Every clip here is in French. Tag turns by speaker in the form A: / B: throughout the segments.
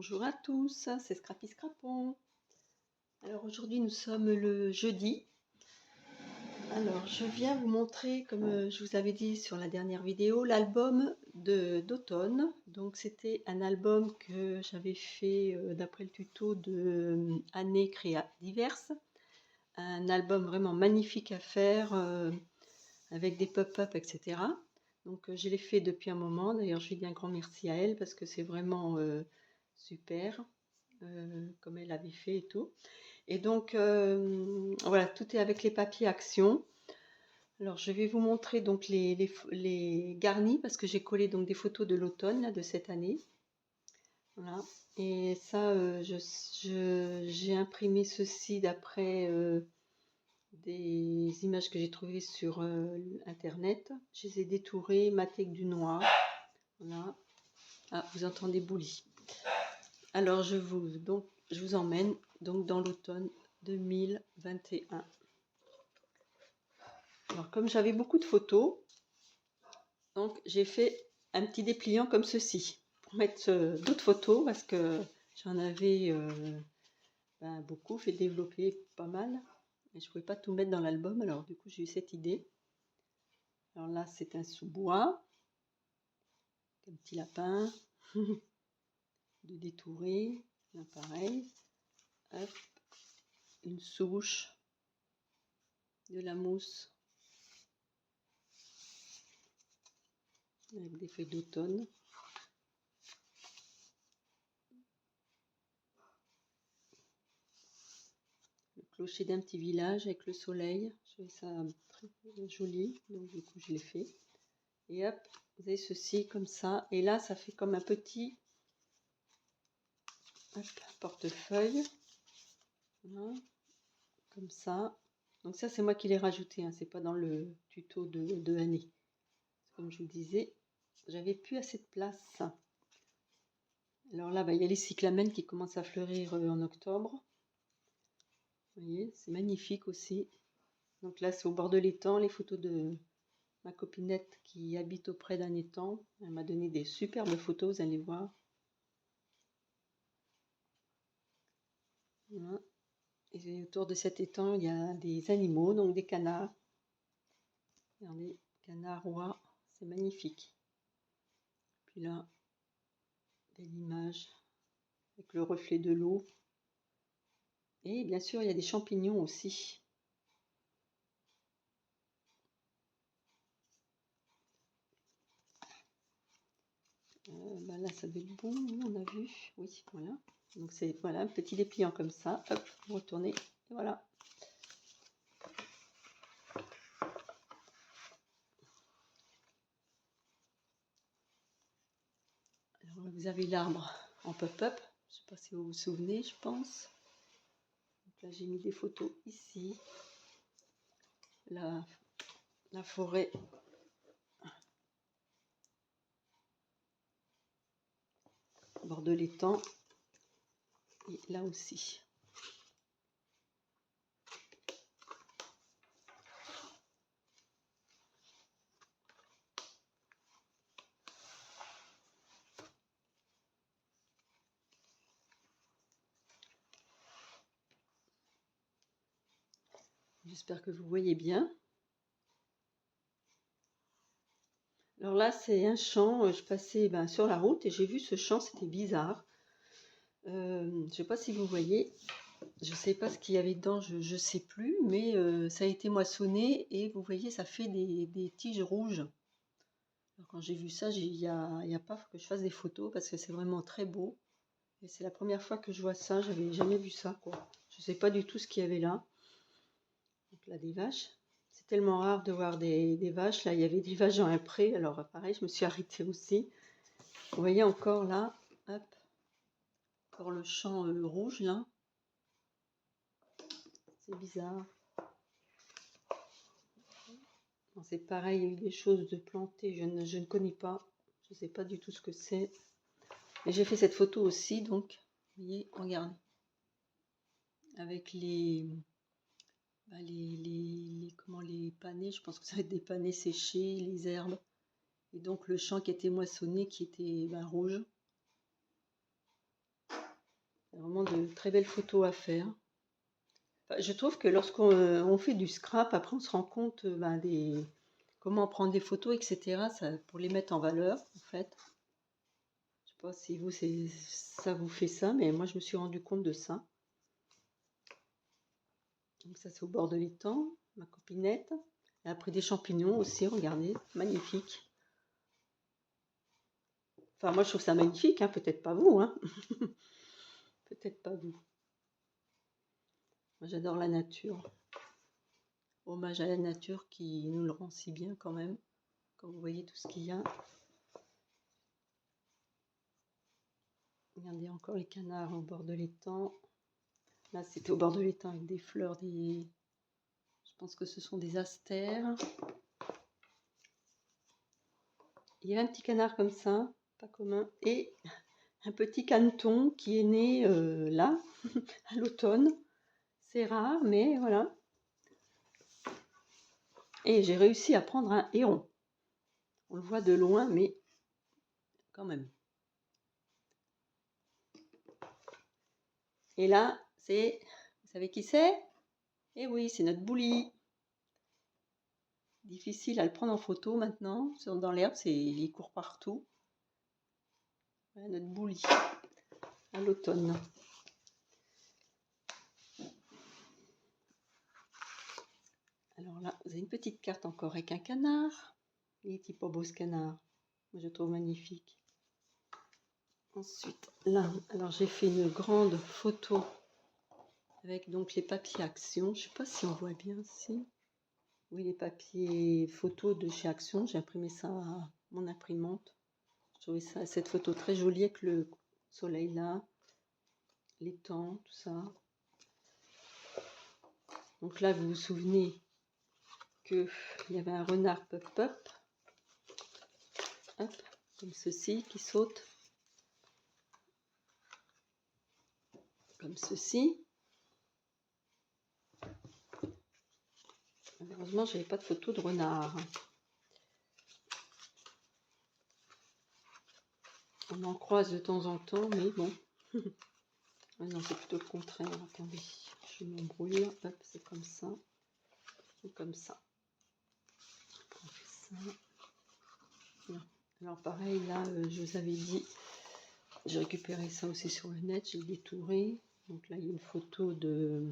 A: Bonjour à tous, c'est Scrappy Scrapon. Alors aujourd'hui nous sommes le jeudi. Alors je viens vous montrer, comme je vous avais dit sur la dernière vidéo, l'album d'automne. Donc c'était un album que j'avais fait d'après le tuto de Années Créa Diverses. Un album vraiment magnifique à faire avec des pop-up, etc. Donc je l'ai fait depuis un moment. D'ailleurs je lui dis un grand merci à elle parce que c'est vraiment super. Comme elle avait fait et tout. Et donc voilà, tout est avec les papiers Action. Alors je vais vous montrer donc les garnis parce que j'ai collé donc des photos de l'automne de cette année. Voilà. Et ça, j'ai imprimé ceci d'après des images que j'ai trouvées sur internet. Je les ai détourées, maté avec du noir. Voilà. Ah, vous entendez Bouli. Alors je vous emmène donc dans l'automne 2021. Alors comme j'avais beaucoup de photos, donc j'ai fait un petit dépliant comme ceci pour mettre d'autres photos parce que j'en avais beaucoup, fait développer pas mal et je ne pouvais pas tout mettre dans l'album. Alors du coup j'ai eu cette idée. Alors là c'est un sous-bois, un petit lapin de détouré, là pareil, hop, une souche, de la mousse avec des feuilles d'automne. Le clocher d'un petit village avec le soleil. Je trouvais ça très joli, donc du coup je l'ai fait. Et hop, vous avez ceci comme ça. Et là, ça fait comme un petit portefeuille. Voilà, comme ça. Donc ça, c'est moi qui l'ai rajouté, hein, c'est pas dans le tuto de Annie. Comme je vous disais, j'avais plus assez de place. Alors là, il y a les cyclamènes qui commencent à fleurir en octobre. Vous voyez, c'est magnifique aussi. Donc là, c'est au bord de l'étang, les photos de ma copinette qui habite auprès d'un étang. Elle m'a donné des superbes photos, vous allez voir. Voilà. Et autour de cet étang, il y a des animaux, donc des canards. Regardez, canards rois, c'est magnifique. Puis là, belle image avec le reflet de l'eau. Et bien sûr, il y a des champignons aussi. Là, ça doit être bon, on a vu. Oui, voilà. Donc c'est voilà, un petit dépliant comme ça. Hop, vous retournez. Et voilà. Alors, vous avez l'arbre en pop-up. Je ne sais pas si vous vous souvenez, je pense. Donc là, j'ai mis des photos ici. La forêt. Au bord de l'étang. Et là aussi. J'espère que vous voyez bien. Alors là, c'est un champ. Je passais sur la route et j'ai vu ce champ, c'était bizarre. Je ne sais pas si vous voyez. Je ne sais pas ce qu'il y avait dedans, je ne sais plus, mais ça a été moissonné et vous voyez, ça fait des tiges rouges. Alors, quand j'ai vu ça, il y a pas que je fasse des photos parce que c'est vraiment très beau. Et c'est la première fois que je vois ça, j'avais jamais vu ça, quoi. Je ne sais pas du tout ce qu'il y avait là. Donc là, des vaches. C'est tellement rare de voir des vaches. Là, il y avait des vaches dans un pré. Alors pareil, je me suis arrêtée aussi. Vous voyez encore là, hop, encore le champ rouge là. C'est bizarre. C'est pareil, il y a eu des choses de plantées, je ne connais pas. Je ne sais pas du tout ce que c'est. Et j'ai fait cette photo aussi, donc, vous voyez, regardez. Avec les panais, je pense que ça va être des panais séchés, les herbes. Et donc le champ qui était moissonné, qui était rouge. vraiment de très belles photos à faire. Enfin, je trouve que lorsqu'on fait du scrap, après on se rend compte comment prendre des photos, etc. Pour les mettre en valeur, en fait. Je sais pas si vous, ça vous fait ça, mais moi je me suis rendu compte de ça. Donc ça c'est au bord de l'étang, ma copinette. Et après des champignons aussi, regardez, magnifique. Enfin moi je trouve ça magnifique, hein, peut-être pas vous, hein. Peut-être pas vous. Moi j'adore la nature. Hommage à la nature qui nous le rend si bien quand même. Comme vous voyez tout ce qu'il y a. Regardez encore les canards au bord de l'étang. Là c'était au bord de l'étang avec des fleurs, je pense que ce sont des astères. Il y a un petit canard comme ça, pas commun, et un petit caneton qui est né là, à l'automne. C'est rare, mais voilà. Et j'ai réussi à prendre un héron. On le voit de loin, mais quand même. Et là, vous savez qui c'est? Eh oui, c'est notre Bouli. Difficile à le prendre en photo maintenant. Dans l'herbe, il court partout. Voilà notre Bouli, à l'automne. Alors là, vous avez une petite carte encore avec un canard. Il est pas beau ce canard. Moi, je le trouve magnifique. Ensuite, là, alors j'ai fait une grande photo avec donc les papiers Action. Je sais pas si on voit bien ici. Oui, les papiers photos de chez Action. J'ai imprimé ça à mon imprimante. Je trouvais cette photo très jolie avec le soleil là, l'étang, tout ça. Donc là, vous vous souvenez qu'il y avait un renard pop-up. Hop, comme ceci, qui saute. Comme ceci. Malheureusement, j'avais pas de photo de renard. On en croise de temps en temps, mais bon. Ah non, c'est plutôt le contraire. Attendez, je m'embrouille. Hop, c'est comme ça. Ou comme ça. On fait ça. Là. Alors pareil, là, je vous avais dit, j'ai récupéré ça aussi sur le net, j'ai détouré. Donc là, il y a une photo de,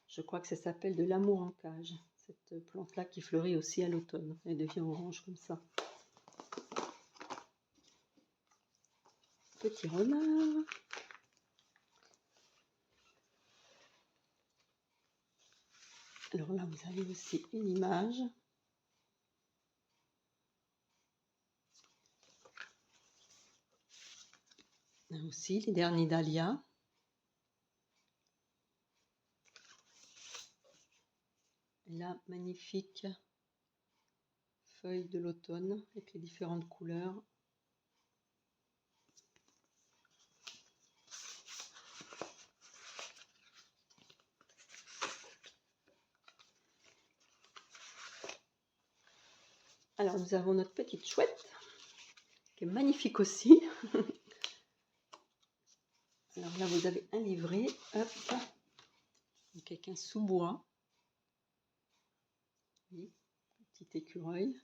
A: je crois que ça s'appelle de l'amour en cage. Cette plante-là qui fleurit aussi à l'automne. Elle devient orange comme ça. Petit renard. Alors là, vous avez aussi une image. Là aussi, les derniers dahlias. Et là, magnifique feuilles de l'automne avec les différentes couleurs. Alors, nous avons notre petite chouette, qui est magnifique aussi. Alors là, vous avez un livret, hop, avec un sous-bois. Oui, petit écureuil.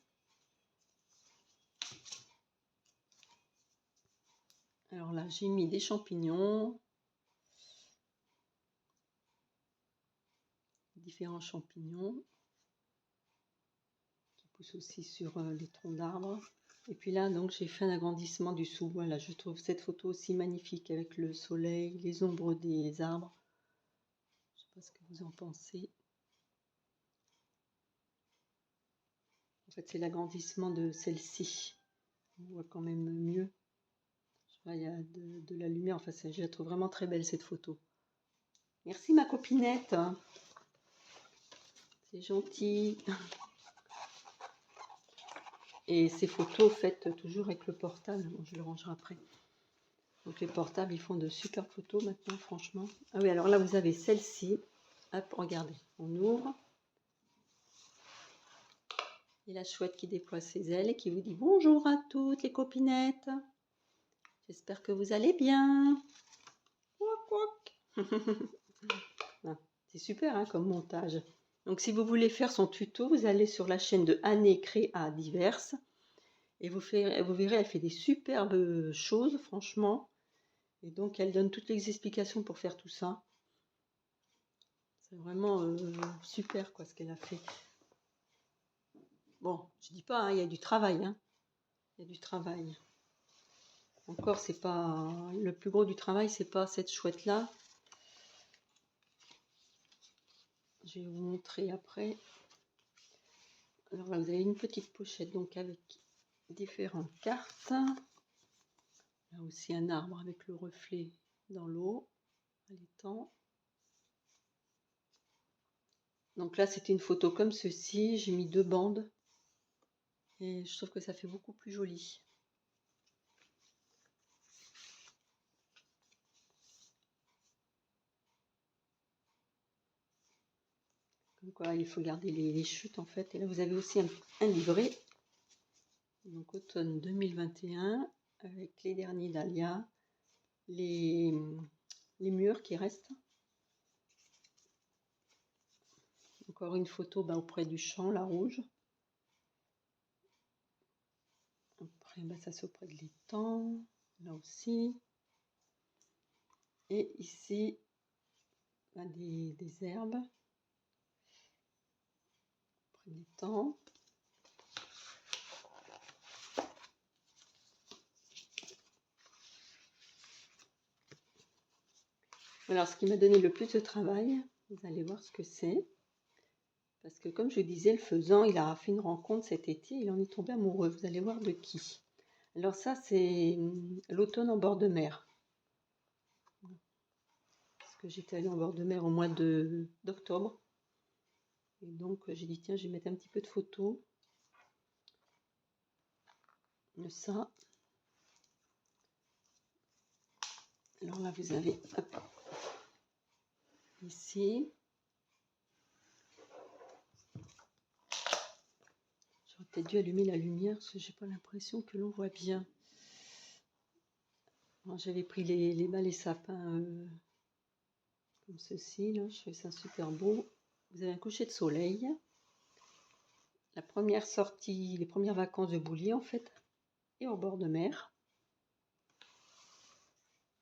A: Alors là, j'ai mis des champignons. Différents champignons. Qui poussent aussi sur les troncs d'arbres. Et puis là, donc, j'ai fait un agrandissement du sous-bois. Là, je trouve cette photo aussi magnifique avec le soleil, les ombres des arbres. Je ne sais pas ce que vous en pensez. En fait, c'est l'agrandissement de celle-ci. On voit quand même mieux. Il y a de la lumière. Enfin, je la trouve vraiment très belle, cette photo. Merci, ma copinette. C'est gentil. Et ces photos faites toujours avec le portable. Bon, je le rangerai après. Donc, les portables, ils font de super photos maintenant, franchement. Ah oui, alors là, vous avez celle-ci. Hop, regardez. On ouvre. Et la chouette qui déploie ses ailes et qui vous dit bonjour à toutes les copinettes. J'espère que vous allez bien. Couac, couac. C'est super hein, comme montage. Donc si vous voulez faire son tuto, vous allez sur la chaîne de Anne Créa Diverses et vous verrez, elle fait des superbes choses, franchement. Et donc elle donne toutes les explications pour faire tout ça. C'est vraiment super quoi ce qu'elle a fait. Bon, je dis pas, hein, il y a du travail. Hein. Il y a du travail. Encore, c'est pas le plus gros du travail, c'est pas cette chouette là. Je vais vous montrer après. Alors là, vous avez une petite pochette donc avec différentes cartes. Là aussi un arbre avec le reflet dans l'eau, à l'étang. Donc là, c'était une photo comme ceci. J'ai mis 2 bandes et je trouve que ça fait beaucoup plus joli. Comme quoi, il faut garder les chutes en fait. Et là, vous avez aussi un livret. Donc automne 2021 avec les derniers dahlias, les murs qui restent. Encore une photo auprès du champ, la rouge. Après, ça c'est auprès de l'étang, là aussi. Et ici, des herbes. Auprès de l'étang. Alors, ce qui m'a donné le plus de travail, vous allez voir ce que c'est. Parce que comme je disais, le faisan, il a fait une rencontre cet été, il en est tombé amoureux. Vous allez voir de qui. Alors ça, c'est l'automne en bord de mer. Parce que j'étais allée en bord de mer au mois d'octobre. Et donc, j'ai dit, tiens, je vais mettre un petit peu de photos de ça. Alors là, vous avez, hop, ici. J'aurais peut-être dû allumer la lumière, parce que j'ai pas l'impression que l'on voit bien. J'avais pris les bas, les sapins comme ceci, là. Je fais ça super beau. Vous avez un coucher de soleil. La première sortie, les premières vacances de Boulier, en fait, et au bord de mer.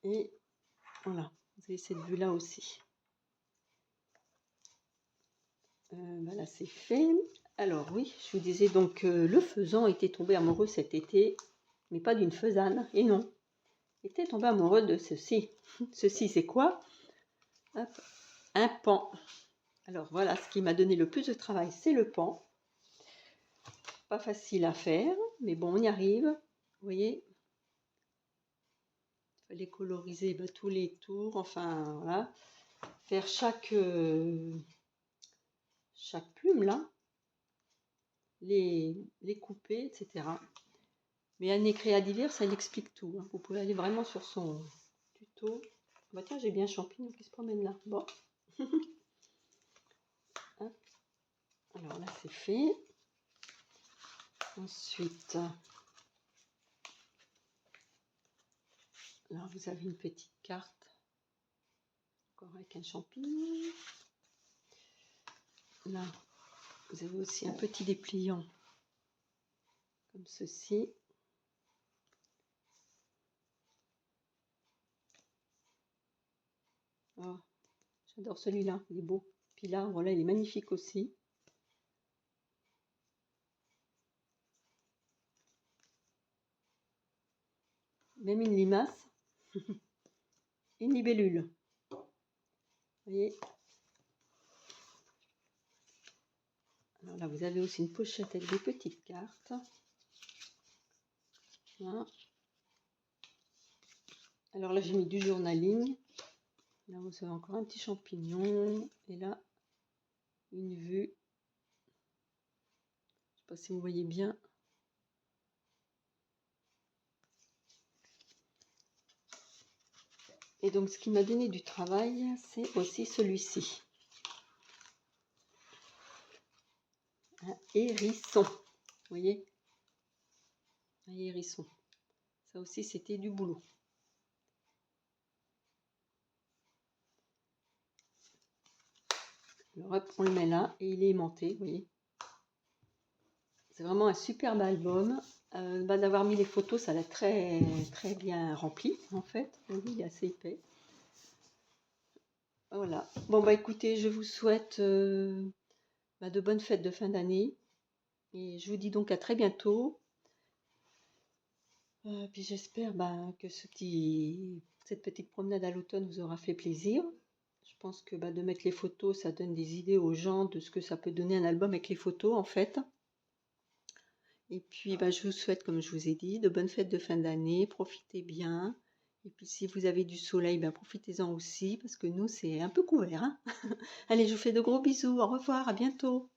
A: Et voilà, vous avez cette vue-là aussi. Voilà, c'est fait. Alors oui, je vous disais donc le faisan était tombé amoureux cet été, mais pas d'une faisane, et non. Il était tombé amoureux de ceci. Ceci, c'est quoi? Hop, un paon. Alors voilà, ce qui m'a donné le plus de travail, c'est le paon. Pas facile à faire, mais bon, on y arrive. Vous voyez, il fallait coloriser tous les tours, enfin voilà. Faire chaque plume là, les couper, etc. Mais Anne Créa Diverses, elle explique tout. Hein. Vous pouvez aller vraiment sur son tuto. Bah tiens, j'ai bien un champignon qui se promène là. Bon. Alors là, c'est fait. Ensuite, là, vous avez une petite carte. Encore avec un champignon. Là, vous avez aussi un petit dépliant. Comme ceci. Oh, j'adore celui-là, il est beau. Puis là, voilà, il est magnifique aussi. Même une limace. Une libellule. Vous voyez. Alors là, vous avez aussi une pochette avec des petites cartes. Voilà. Alors là, j'ai mis du journaling. Là, vous avez encore un petit champignon. Et là, une vue. Je ne sais pas si vous voyez bien. Et donc, ce qui m'a donné du travail, c'est aussi celui-ci. Un hérisson. Vous voyez? Un hérisson. Ça aussi, c'était du boulot. Alors hop, on le met là et il est aimanté, vous voyez. C'est vraiment un superbe album. D'avoir mis les photos, ça l'a très bien rempli en fait. Oui, il est assez épais. Voilà. Bon bah écoutez, je vous souhaite de bonnes fêtes de fin d'année. Et je vous dis donc à très bientôt. Puis j'espère que cette petite promenade à l'automne vous aura fait plaisir. Je pense que de mettre les photos, ça donne des idées aux gens de ce que ça peut donner un album avec les photos en fait. Et puis je vous souhaite, comme je vous ai dit, de bonnes fêtes de fin d'année, profitez bien. Et puis si vous avez du soleil, profitez-en aussi, parce que nous c'est un peu couvert, hein. Allez, je vous fais de gros bisous, au revoir, à bientôt.